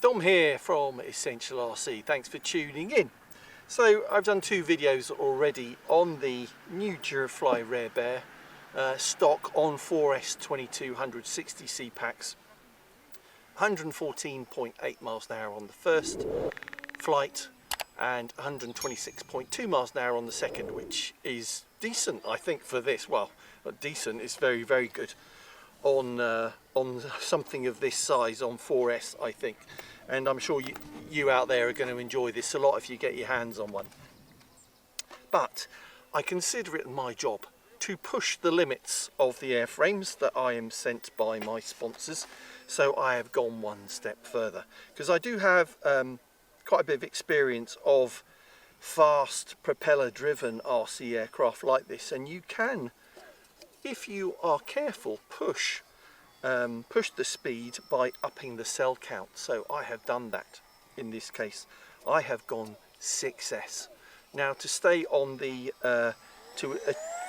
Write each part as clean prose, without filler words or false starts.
Dom here from Essential RC. Thanks for tuning in. So I've done 2 videos already on the new Durafly Rare Bear stock on 4S 2260C packs. 114.8 miles an hour on the first flight and 126.2 miles an hour on the second, which is decent, I think, for this. Well, not decent, it's very, very good on something of this size on 4S, I think. And I'm sure you out there are going to enjoy this a lot if you get your hands on one. But I consider it my job to push the limits of the airframes that I am sent by my sponsors. So I have gone one step further, because I do have quite a bit of experience of fast propeller driven RC aircraft like this, and you can, if you are careful, push the speed by upping the cell count. So I have done that in this case. I have gone 6S. Now to stay on the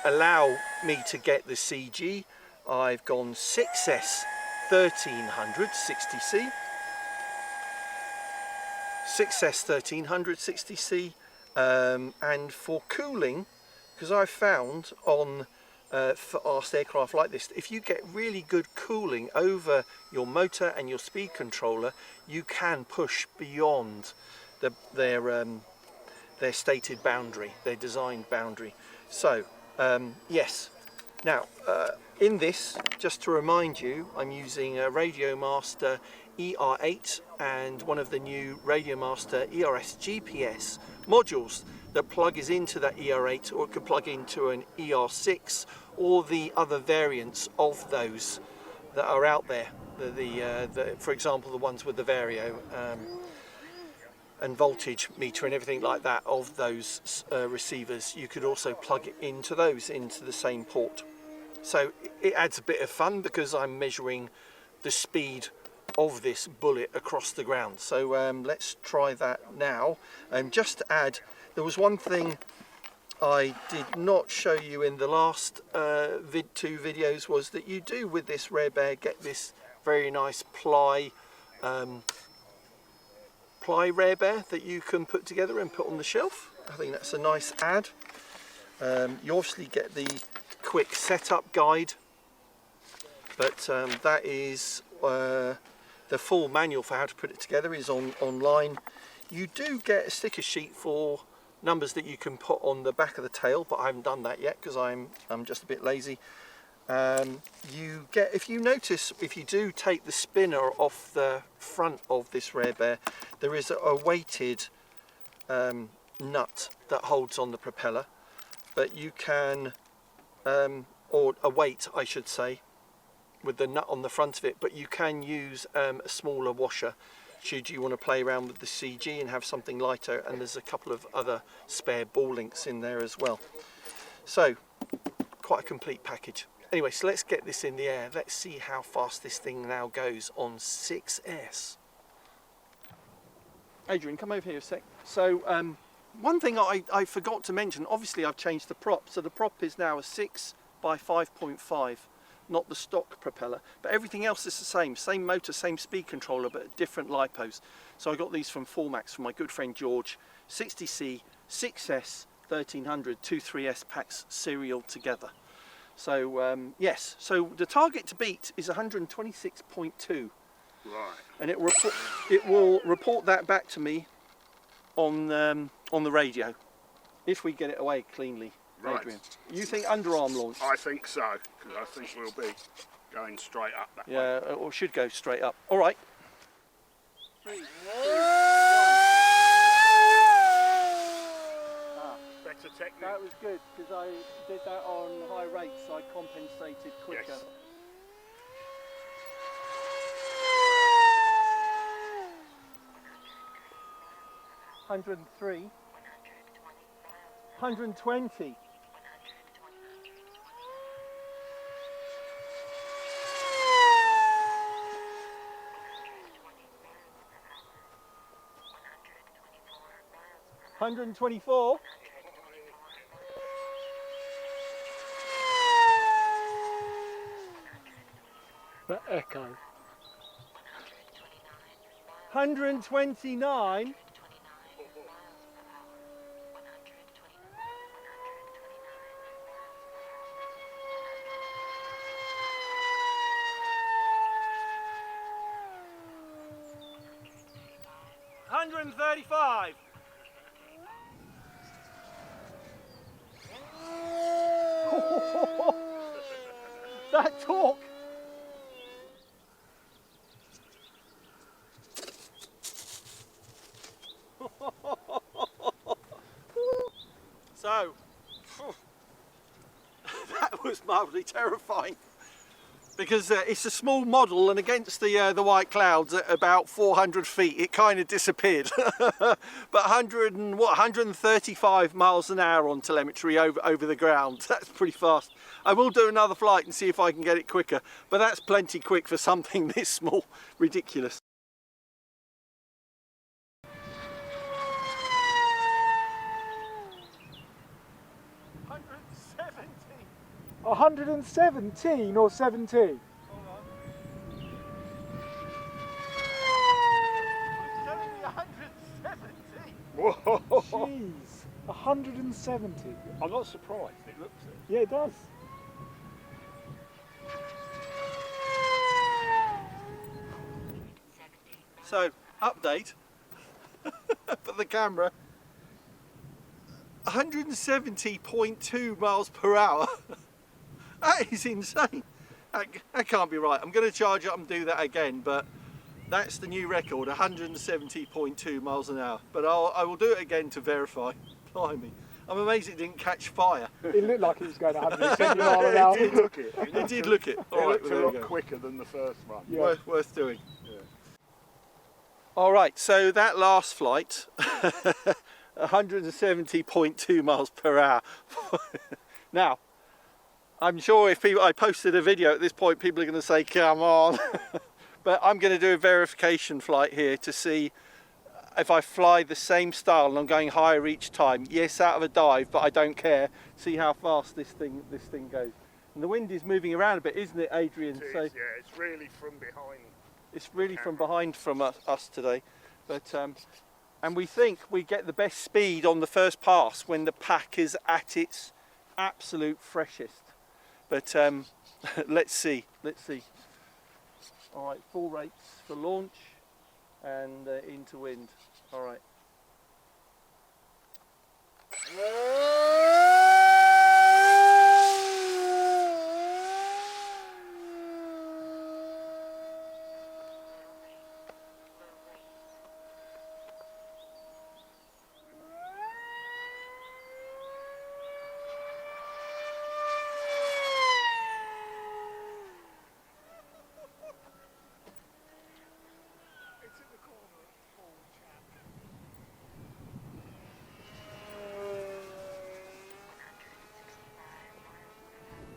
allow me to get the CG, I've gone 6S 1360C, 6S 1360C, and for cooling, because I've found on fast aircraft like this, if you get really good cooling over your motor and your speed controller, you can push beyond their stated boundary, their designed boundary. So yes, now in this, just to remind you, I'm using a RadioMaster ER8 and one of the new RadioMaster ERS-GPS modules that plug into that ER8, or it could plug into an ER6 or the other variants of those that are out there. For example, the ones with the vario and voltage meter and everything like that of those receivers. You could also plug it into those into the same port. So it adds a bit of fun because I'm measuring the speed of this bullet across the ground. So let's try that now. And just to add, there was one thing I did not show you in the last 2 videos, was that you do with this Rare Bear get this very nice ply Rare Bear that you can put together and put on the shelf. I think that's a nice add. You obviously get the quick setup guide, but that is the full manual for how to put it together is online. You do get a sticker sheet for numbers that you can put on the back of the tail, but I haven't done that yet because I'm just a bit lazy. You get, if you notice, if you do take the spinner off the front of this Rare Bear, there is a weighted nut that holds on the propeller, but you can, or a weight I should say, with the nut on the front of it, but you can use a smaller washer should you want to play around with the CG and have something lighter, and there's a couple of other spare ball links in there as well. So quite a complete package. Anyway, so let's get this in the air. Let's see how fast this thing now goes on 6S. Adrian, come over here a sec. So one thing I forgot to mention, obviously I've changed the prop. So the prop is now a 6 by 5.5, not the stock propeller. But everything else is the same motor, same speed controller, but different lipos. So I got these from Formax from my good friend George. 60C, 6S, 1300, 2 3S packs serial together. So yes, so the target to beat is 126.2. Right. And it will report that back to me on the radio if we get it away cleanly. Right. Adrian, you think underarm launch? I think so, because I think we'll be going straight up that way. Yeah, or should go straight up. All right. 3, 2, 1. Better technique. That was good because I did that on high rates, so I compensated quicker. Yes. $103, 120. $124. The echo. 129. $135. That torque. So, that was mildly terrifying. Because it's a small model, and against the white clouds at about 400 feet it kind of disappeared. But 135 miles an hour on telemetry over the ground, that's pretty fast. I will do another flight and see if I can get it quicker, but that's plenty quick for something this small. Ridiculous. A 117 or 17? Hold on. It's telling me 170. Whoa! Jeez, 170. I'm not surprised. It looks it. Yeah, it does. So, update for the camera. 170.2 miles per hour. That is insane. That can't be right. I'm going to charge up and do that again, but that's the new record, 170.2 miles an hour. But I will do it again to verify. Blimey. I'm amazed it didn't catch fire. It looked like it was going 170 miles an hour. It did look it. It did look it. All It right, looked well, a there lot you go. quicker than the first one. Yeah. Worth doing. Yeah. All right, so that last flight, 170.2 miles per hour. Now, I'm sure if I posted a video at this point, people are going to say, come on. But I'm going to do a verification flight here to see if I fly the same style and I'm going higher each time. Yes, out of a dive, but I don't care. See how fast this thing goes. And the wind is moving around a bit, isn't it, Adrian? It is, So yeah, it's really from behind. it's really from behind from us today. But and we think we get the best speed on the first pass when the pack is at its absolute freshest. But let's see. All right, full rates for launch and into wind. All right. It's in the corner of the full chap.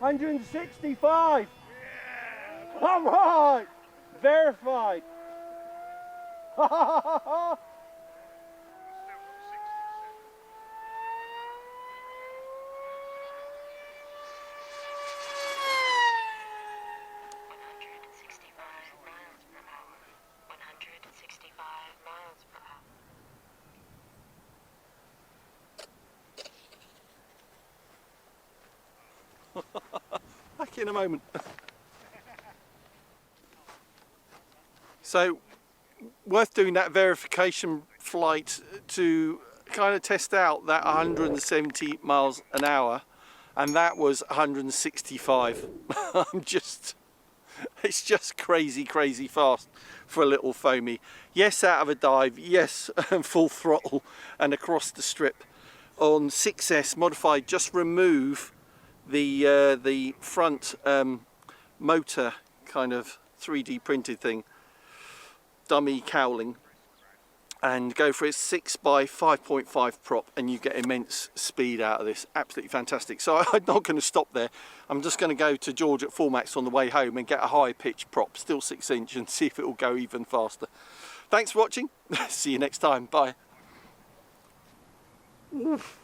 165. Yeah. All right. Verified. Back in a moment. So, worth doing that verification flight to kind of test out that 170 miles an hour, and that was 165. It's just crazy fast for a little foamy. Yes, out of a dive, yes, full throttle and across the strip. On 6S modified, just remove the front motor kind of 3D printed thing, dummy cowling, and go for a 6 by 5.5 prop, and you get immense speed out of this. Absolutely fantastic. So I'm not going to stop there. I'm just going to go to George at Fullmax on the way home and get a high pitch prop, still 6-inch, and see if it will go even faster. Thanks for watching. See you next time. Bye. Oof.